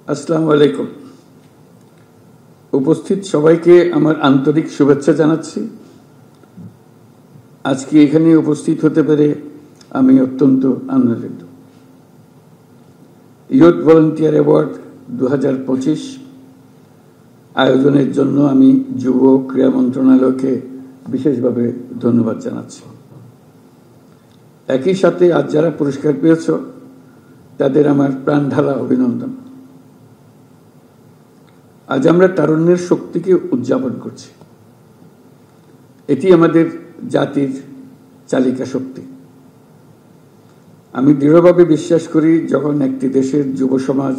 আসসালামু আলাইকুম। উপস্থিত সবাইকে আমার আন্তরিক শুভেচ্ছা জানাচ্ছি। আজকে এখানে উপস্থিত হতে পেরে আমি অত্যন্ত আনন্দিত। ইয়ুথ ভলান্টিয়ার অ্যাওয়ার্ড 2025 আয়োজনের জন্য আমি যুব ক্রীড়া মন্ত্রণালয়কে বিশেষভাবে ধন্যবাদ জানাচ্ছি। একই সাথে আজ যারা পুরস্কার পেয়েছ তাদের আমার প্রাণঢালা অভিনন্দন। আজ আমরা তারুণ্যের শক্তিকে উদযাপন করছি। এটি আমাদের জাতির চালিকা শক্তি। আমি দৃঢ়ভাবে বিশ্বাস করি, যখন একটি দেশের যুব সমাজ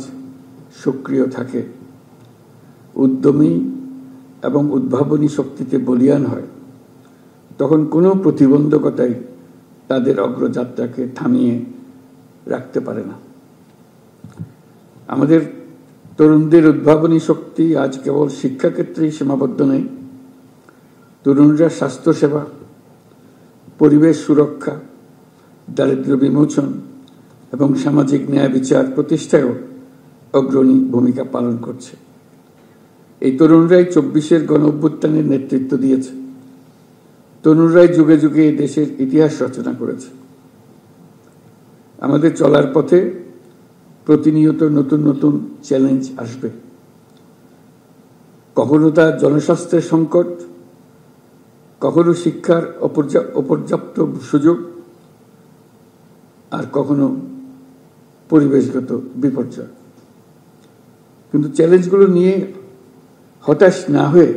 সক্রিয় থাকে, উদ্যমী এবং উদ্ভাবনী শক্তিতে বলীয়ান হয়, তখন কোনো প্রতিবন্ধকতাই তাদের অগ্রযাত্রাকে থামিয়ে রাখতে পারে না। আমাদের তরুণদের উদ্ভাবনী শক্তি আজ কেবল শিক্ষাক্ষেত্রেই সীমাবদ্ধ নেই। তরুণরা স্বাস্থ্যসেবা, পরিবেশ সুরক্ষা, দারিদ্র্য বিমোচন এবং সামাজিক ন্যায় বিচার প্রতিষ্ঠায়ও অগ্রণী ভূমিকা পালন করছে। এই তরুণরাই 24-এর গণ-অভ্যুত্থানের নেতৃত্ব দিয়েছে। তরুণরাই যুগে যুগে এই দেশের ইতিহাস রচনা করেছে। আমাদের চলার পথে প্রতিনিয়ত নতুন নতুন চ্যালেঞ্জ আসবে। কখনো তা জনস্বাস্থ্যের সংকট, কখনো শিক্ষার অপর্যাপ্ত সুযোগ, আর কখনো পরিবেশগত বিপর্যয়। কিন্তু চ্যালেঞ্জগুলো নিয়ে হতাশ না হয়ে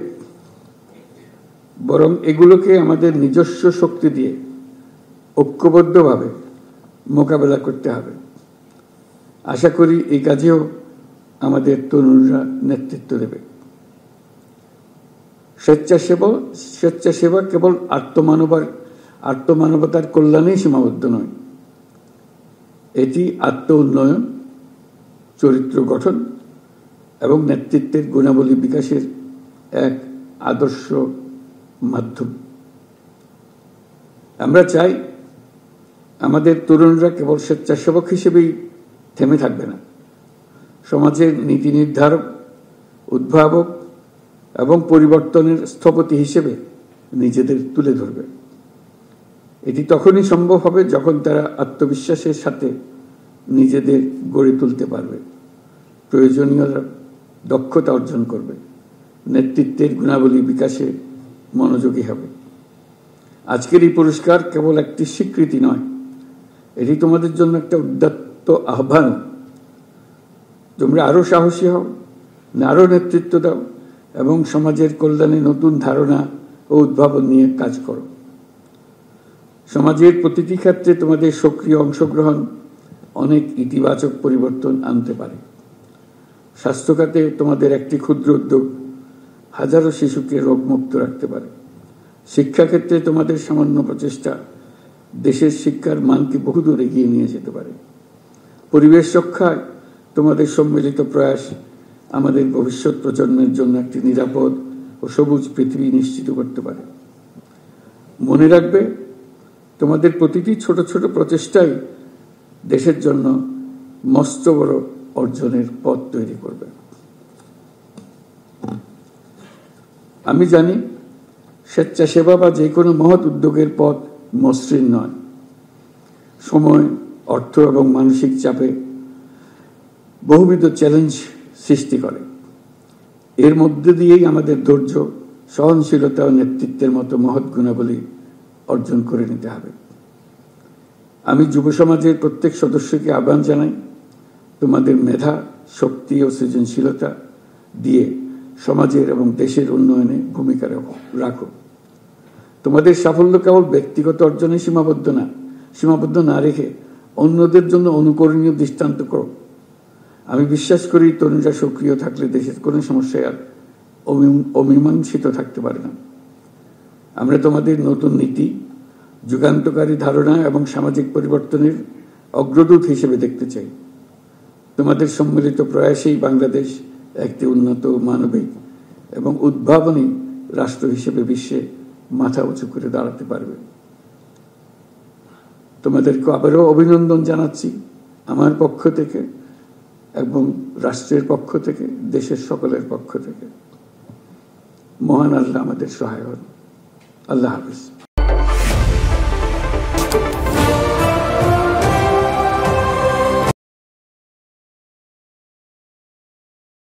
বরং এগুলোকে আমাদের নিজস্ব শক্তি দিয়ে ঐক্যবদ্ধভাবে মোকাবেলা করতে হবে। আশা করি এই কাজেও আমাদের তরুণরা নেতৃত্ব দেবে। স্বেচ্ছাসেবা কেবল আত্মমানবতার কল্যাণেই সীমাবদ্ধ নয়। এটি আত্ম উন্নয়ন, চরিত্র গঠন এবং নেতৃত্বের গুণাবলী বিকাশের এক আদর্শ মাধ্যম। আমরা চাই আমাদের তরুণরা কেবল স্বেচ্ছাসেবক হিসেবেই থেমে থাকবে না, সমাজের নীতি নির্ধারক, উদ্ভাবক এবং পরিবর্তনের স্থপতি হিসেবে নিজেদের তুলে ধরবে। এটি তখনই সম্ভব হবে যখন তারা আত্মবিশ্বাসের সাথে নিজেদের গড়ে তুলতে পারবে, প্রয়োজনীয় দক্ষতা অর্জন করবে, নেতৃত্বের গুণাবলী বিকাশে মনোযোগী হবে। আজকের এই পুরস্কার কেবল একটি স্বীকৃতি নয়, এটি তোমাদের জন্য একটা উদাত্ত আহ্বান। তোমরা আরো সাহসী হও, আরো নেতৃত্ব দাও এবং সমাজের কল্যাণে নতুন ধারণা ও উদ্ভাবন নিয়ে কাজ করো। সমাজের প্রতিটি ক্ষেত্রে তোমাদের সক্রিয় অংশগ্রহণ অনেক ইতিবাচক পরিবর্তন আনতে পারে। স্বাস্থ্য খাতে তোমাদের একটি ক্ষুদ্র উদ্যোগ হাজারো শিশুকে রোগমুক্ত রাখতে পারে। শিক্ষাক্ষেত্রে তোমাদের সামান্য প্রচেষ্টা দেশের শিক্ষার মানকে বহুদূর এগিয়ে নিয়ে যেতে পারে। পরিবেশ রক্ষায় তোমাদের সম্মিলিত প্রয়াস আমাদের ভবিষ্যৎ প্রজন্মের জন্য একটি নিরাপদ ও সবুজ পৃথিবী নিশ্চিত করতে পারে। মনে রাখবে, তোমাদের প্রতিটি ছোট ছোট প্রচেষ্টাই দেশের জন্য মস্ত বড় অর্জনের পথ তৈরি করবে। আমি জানি স্বেচ্ছাসেবা বা যে কোনো মহৎ উদ্যোগের পথ মসৃণ নয়। সময়, অর্থ এবং মানসিক চাপে বহুবিধ চ্যালেঞ্জ সৃষ্টি করে। এর মধ্যে দিয়েই আমাদের ধৈর্য, সহনশীলতা ও নেতৃত্বের মতো মহৎ গুণাবলী অর্জন করে নিতে হবে। আমি যুব সমাজের প্রত্যেক সদস্যকে আহ্বান জানাই, তোমাদের মেধা, শক্তি ও সৃজনশীলতা দিয়ে সমাজের এবং দেশের উন্নয়নে ভূমিকা রাখো। তোমাদের সাফল্য কেবল ব্যক্তিগত অর্জনে সীমাবদ্ধ না রেখে অন্যদের জন্য অনুকরণীয় দৃষ্টান্ত করো। আমি বিশ্বাস করি, তরুণরা সক্রিয় থাকলে দেশের কোনো সমস্যায় আর অমীমাংসিত থাকতে পারে না। আমরা তোমাদের নতুন নীতি, যুগান্তকারী ধারণা এবং সামাজিক পরিবর্তনের অগ্রদূত হিসেবে দেখতে চাই। তোমাদের সম্মিলিত প্রয়াসেই বাংলাদেশ একটি উন্নত, মানবিক এবং উদ্ভাবনী রাষ্ট্র হিসেবে বিশ্বে মাথা উঁচু করে দাঁড়াতে পারবে। তোমাদেরকে আবারও অভিনন্দন জানাচ্ছি আমার পক্ষ থেকে এবং রাষ্ট্রের পক্ষ থেকে, দেশের সকলের পক্ষ থেকে। মহান আল্লাহ আমাদের সহায় হন। আল্লাহ হাফিজ।